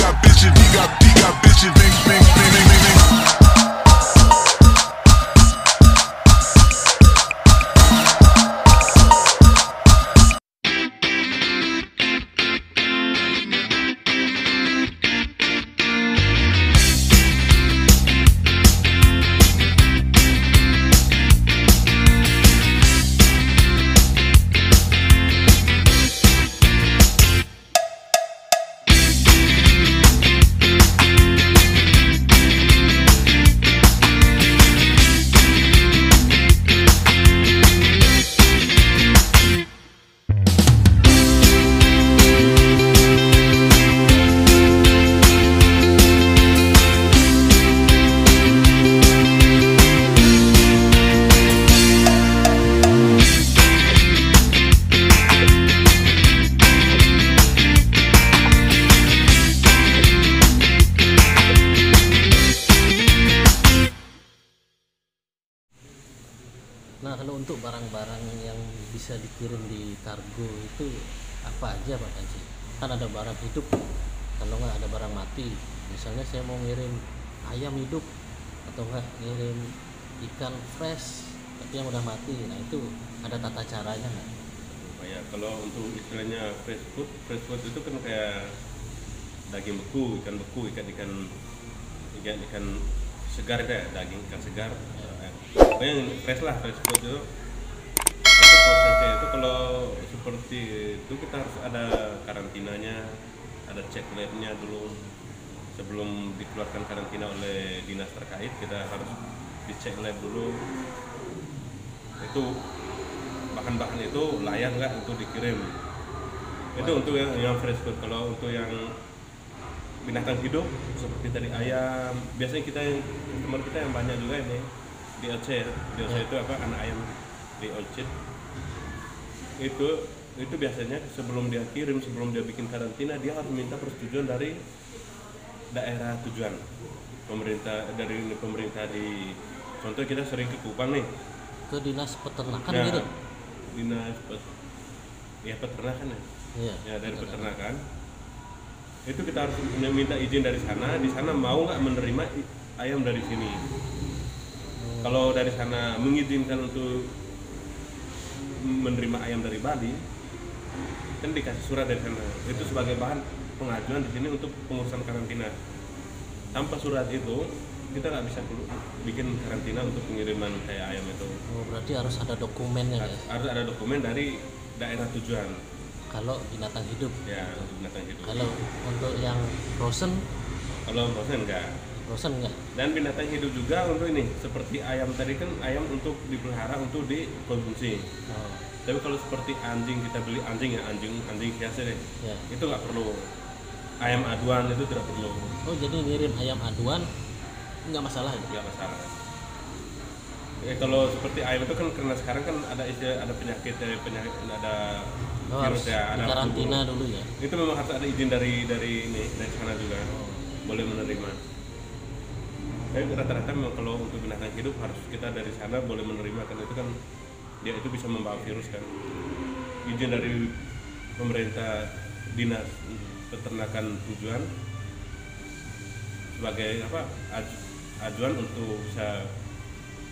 got bitches, he got bitches, bing, bing, bing, bing, bing, bing. Nah, kalau untuk barang-barang yang bisa dikirim di kargo itu apa aja Pak Panji? Kan ada barang hidup, kalau nggak ada barang mati. Misalnya saya mau ngirim ayam hidup atau nggak ngirim ikan fresh tapi yang udah mati. Nah, itu ada tata caranya nggak? Ya, kalau untuk istilahnya fresh food itu kan kayak daging beku, ikan segar deh, daging ikan segar. Pokoknya yang fresh lah, fresh food itu prosesnya itu kalau seperti itu kita harus ada karantinanya, ada cek labnya dulu sebelum dikeluarkan karantina oleh dinas terkait. Kita harus dicek lab dulu itu bahan-bahan itu layak nggak untuk dikirim. Itu untuk yang fresh food. Kalau untuk yang binatang hidup seperti tadi ayam, biasanya teman kita yang banyak juga ini DLC itu apa, anak ayam DLC itu biasanya sebelum dia kirim, sebelum dia bikin karantina, dia harus minta persetujuan dari daerah tujuan pemerintah di, contoh kita sering ke Kupang nih, Ke dinas peternakan nah, gitu? Peternakan Iya, ya dari peternakan itu kita harus minta izin dari sana, di sana mau nggak menerima ayam dari sini. Kalau dari sana mengizinkan untuk menerima ayam dari Bali, kan dikasih surat dari sana. Itu sebagai bahan pengajuan di sini untuk pengurusan karantina. Tanpa surat itu, kita nggak bisa bikin karantina untuk pengiriman kayak ayam itu. Oh, berarti harus ada dokumennya ya? Harus ada dokumen dari daerah tujuan. Kalau binatang hidup? Ya, binatang hidup. Kalau untuk yang frozen? Kalau frozen enggak. Frozen enggak? Dan binatang hidup juga untuk ini, seperti ayam tadi kan ayam untuk dipelihara untuk dikonsumsi. Oh. Tapi kalau seperti anjing, kita beli anjing hias deh, Ya. itu nggak perlu. Ayam aduan itu tidak perlu. Oh, jadi ngirim ayam aduan nggak masalah ya? Nggak masalah. Kalau seperti ayam itu kan karena sekarang kan ada penyakit ada harus virus ya, ada karantina flu. dulu ya? Itu memang harus ada izin dari sana juga, boleh menerima. Tapi rata-rata memang kalau untuk binatang hidup harus kita dari sana boleh menerima, karena itu kan dia itu bisa membawa virus kan. Izin dari pemerintah dinas peternakan tujuan sebagai ajuan untuk bisa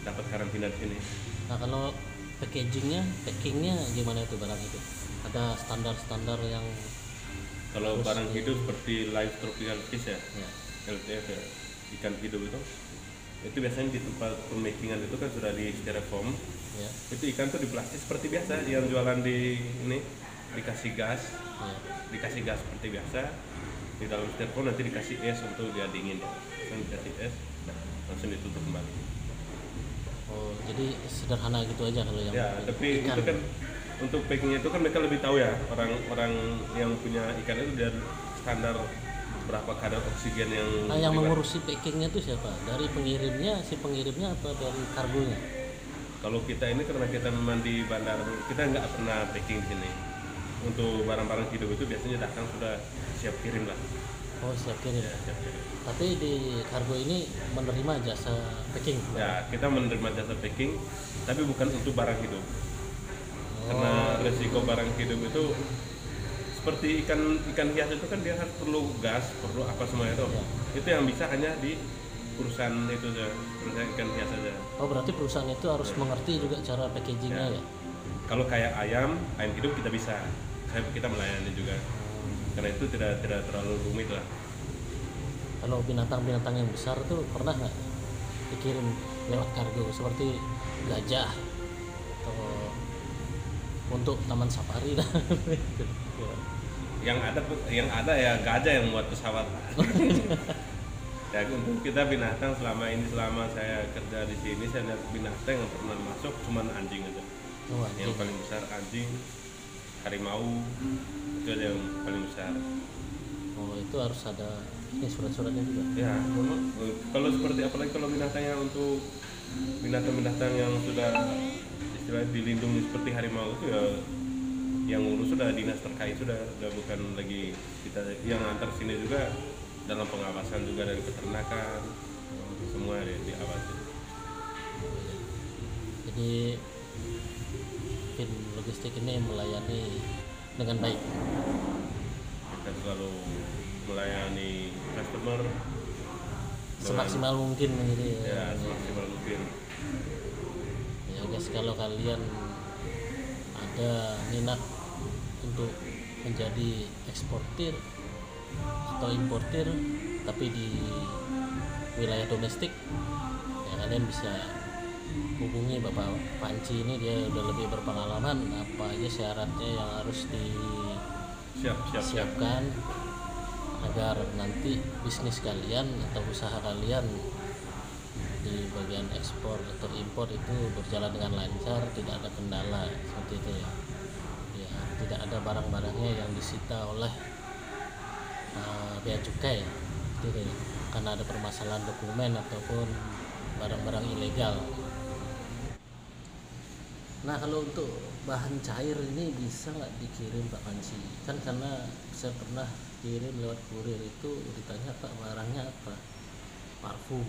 dapat karantina di sini. Nah, kalau packingnya gimana itu barang itu? Ada standar-standar yang kalau barang hidup seperti live tropical fish ya. LTF ya, ikan hidup itu biasanya di tempat pemakingan itu kan sudah di styrofoam ya. Itu ikan tuh di plastik seperti biasa yang jualan di ini, dikasih gas seperti biasa, di dalam styrofoam nanti dikasih es untuk dia dingin ya. Kan dikasih es, langsung ditutup kembali. Oh, jadi sederhana gitu aja kalau yang Ya, tapi ikan. itu kan untuk packingnya itu kan mereka lebih tahu ya, orang yang punya ikan itu dan standar berapa kadar oksigen yang Nah, yang mengurusi packingnya itu siapa? Dari si pengirimnya atau dari kargonya? Kalau kita ini karena kita memang di bandar, kita nggak pernah packing di sini. Untuk barang-barang hidup itu biasanya datang sudah siap kirim lah. Oh, siap kirim. Ya, siap kirim. Tapi di kargo ini menerima jasa packing? Ya, kita menerima jasa packing, tapi bukan untuk barang hidup. Karena resiko barang hidup itu seperti ikan hias itu kan dia harus perlu gas, perlu apa semua itu. Ya. Itu yang bisa hanya di perusahaan itu saja, perusahaan ikan hias saja. Oh berarti perusahaan itu harus mengerti juga cara packagingnya ya? Kalau kayak ayam hidup kita bisa, kita melayani juga. Karena itu tidak terlalu rumit lah. Kalau binatang-binatang yang besar tuh pernah nggak dikirim lewat kargo seperti gajah atau untuk taman safari dah? Yang ada ya gajah yang buat pesawat. Ya untuk kita binatang selama saya kerja di sini, saya lihat binatang yang pernah masuk cuman anjing aja. Oh, anjing. Yang paling besar anjing, harimau, itu aja yang paling besar. Oh itu harus ada ini surat-suratnya juga. Ya, kalau seperti apalagi kalau binatangnya untuk binatang-binatang yang sudah istilahnya dilindungi seperti harimau itu ya yang ngurus sudah dinas terkait, sudah bukan lagi kita yang antar sini juga dalam pengawasan juga dari peternakan, semua diawasi. Jadi Fin Logistik ini melayani dengan baik. Kita selalu melayani customer Semaksimal mungkin ini ya semaksimal mungkin. Ya guys, kalau kalian ada minat untuk menjadi eksportir atau importir tapi di wilayah domestik, ya kalian bisa hubungi Bapak Panci ini, dia udah lebih berpengalaman apa aja syaratnya yang harus disiapkan agar nanti bisnis kalian atau usaha kalian di bagian ekspor atau impor itu berjalan dengan lancar, tidak ada kendala seperti itu ya. Ya, tidak ada barang-barangnya yang disita oleh bea cukai gitu ya, karena ada permasalahan dokumen ataupun barang-barang ilegal. Nah kalau untuk bahan cair ini bisa nggak dikirim Pak Panci? Kan karena saya pernah kirim lewat kurir itu ditanya Pak barangnya apa, parfum.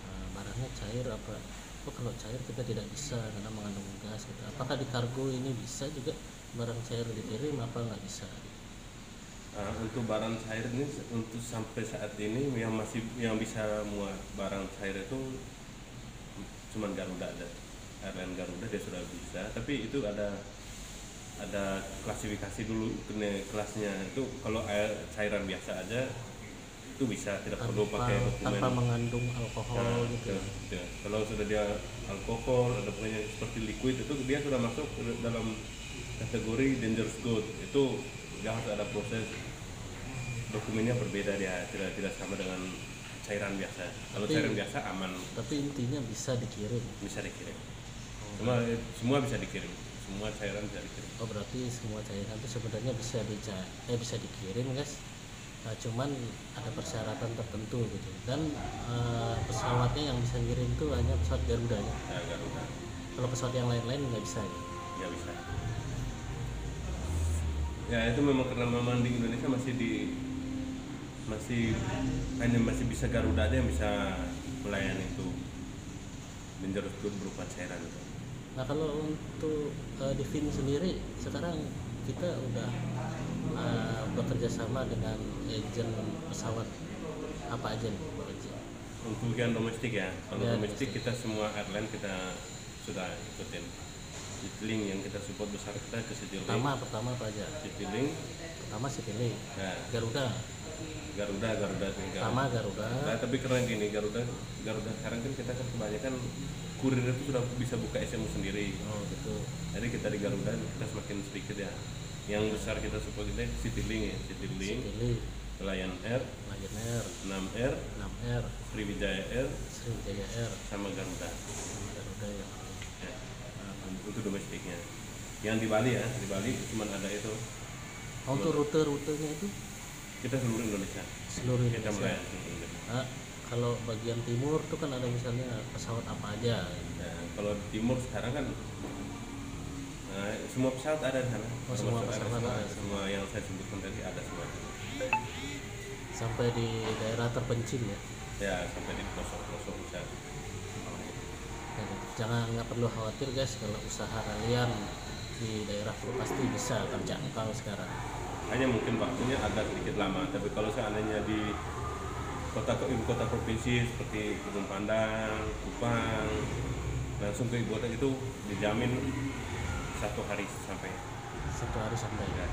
Nah, barangnya cair apa? Oh kalau cair kita tidak bisa karena mengandung gas gitu. Apakah di kargo ini bisa juga barang cair dikirim apa nggak bisa? Untuk barang cair ini untuk sampai saat ini yang bisa muat barang cair itu cuman Garuda aja. Airline Garuda dia sudah bisa, tapi itu ada klasifikasi dulu kelasnya. Itu kalau air cairan biasa aja itu bisa, tidak perlu pakai dokumen tanpa mengandung alkohol gitu. Ya. Kalau sudah dia alkohol, ada pokoknya seperti liquid, itu dia sudah masuk dalam kategori dangerous good. Itu dia harus ada proses dokumennya berbeda, dia tidak sama dengan cairan biasa. Kalau cairan biasa aman. Tapi intinya bisa dikirim. Bisa dikirim. Semua bisa dikirim. Semua cairan bisa dikirim. Oh berarti semua cairan itu sebenarnya bisa dikirim guys. Nah, cuman ada persyaratan tertentu gitu. Dan pesawatnya yang bisa ngirim itu hanya pesawat Garuda ya. Ya, Garuda. Kalau pesawat yang lain-lain nggak bisa ya. Nggak bisa. Ya itu memang karena memang di Indonesia masih bisa Garuda aja yang bisa melayani itu dangerous good berupa cairan itu. Nah kalau untuk di Fin sendiri sekarang kita udah bekerja sama dengan agen pesawat apa aja nih Pak Panci? Untuk yang domestik ya, kalau Ya, domestik kita semua airline kita sudah ikutin. Citylink yang kita support besar kita ke Citylink. Pertama apa aja? Citylink. Pertama Citylink. Ya. Garuda. Sama Garuda. Nah, tapi karena gini Garuda sekarang kan kita kan kebanyakan kurir itu sudah bisa buka SMU sendiri. Oh gitu. Jadi kita di Garuda kita semakin sedikit ya. Yang besar kita support kita Citylink ya, Citylink, Lion Air, 6R, Sriwijaya Air, sama Garuda. Garuda ya. Untuk domestiknya. Yang di Bali ya, di Bali cuma ada itu. Untuk rute-rutenya itu Kita seluruh Indonesia. Kita melayani seluruh Indonesia. Nah, kalau bagian timur tuh kan ada misalnya pesawat apa aja. Nah, kalau di timur sekarang kan semua pesawat ada di sana. Oh, semua pesawat ada. Semua yang saya sebutkan tadi ada semua. Sampai di daerah terpencil ya. Ya, sampai di pelosok-pelosok besar. Jangan, nggak perlu khawatir guys kalau usaha kalian di daerah pasti bisa terjangkau sekarang. hanya mungkin waktunya agak sedikit lama. Tapi kalau seandainya di ibu kota provinsi seperti Gunung Pandang, Kupang, langsung ke ibu kota itu dijamin 1 hari sampai. 1 hari sampai. Ya.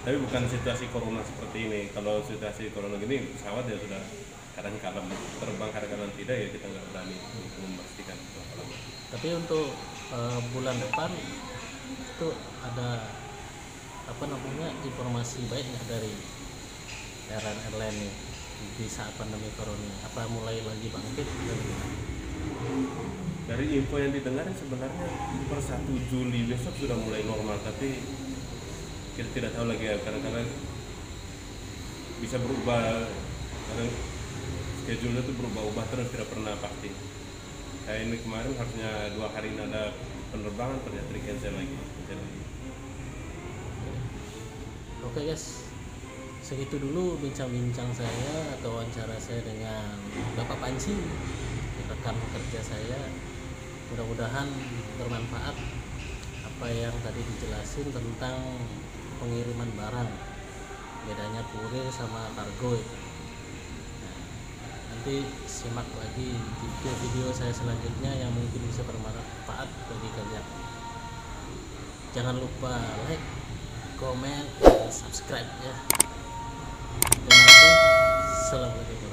Tapi bukan situasi corona seperti ini. Kalau situasi corona gini pesawat ya sudah kadang-kadang terbang, kadang-kadang tidak, ya kita nggak berani untuk memastikan berapa lama. Tapi untuk bulan depan itu ada apa namanya informasi baik nggak dari airline nih di saat pandemi corona? Apa mulai lagi bangkit? Dari info yang didengar sebenarnya per 1 Juli besok sudah mulai normal, tapi kita tidak tahu lagi ya, kadang-kadang bisa berubah, kadang schedule itu berubah-ubah terus, tidak pernah pasti. Kayak ini kemarin harusnya 2 hari ini ada penerbangan, ternyata di cancel lagi. Oke guys, segitu dulu bincang-bincang saya atau wawancara saya dengan Bapak Panci, rekan kerja saya. Mudah-mudahan bermanfaat apa yang tadi dijelasin tentang pengiriman barang, bedanya kurir sama kargo itu. Nah, nanti simak lagi video-video saya selanjutnya yang mungkin bisa bermanfaat bagi kalian. Jangan lupa like, komen, dan subscribe ya. Terima kasih. Assalamualaikum.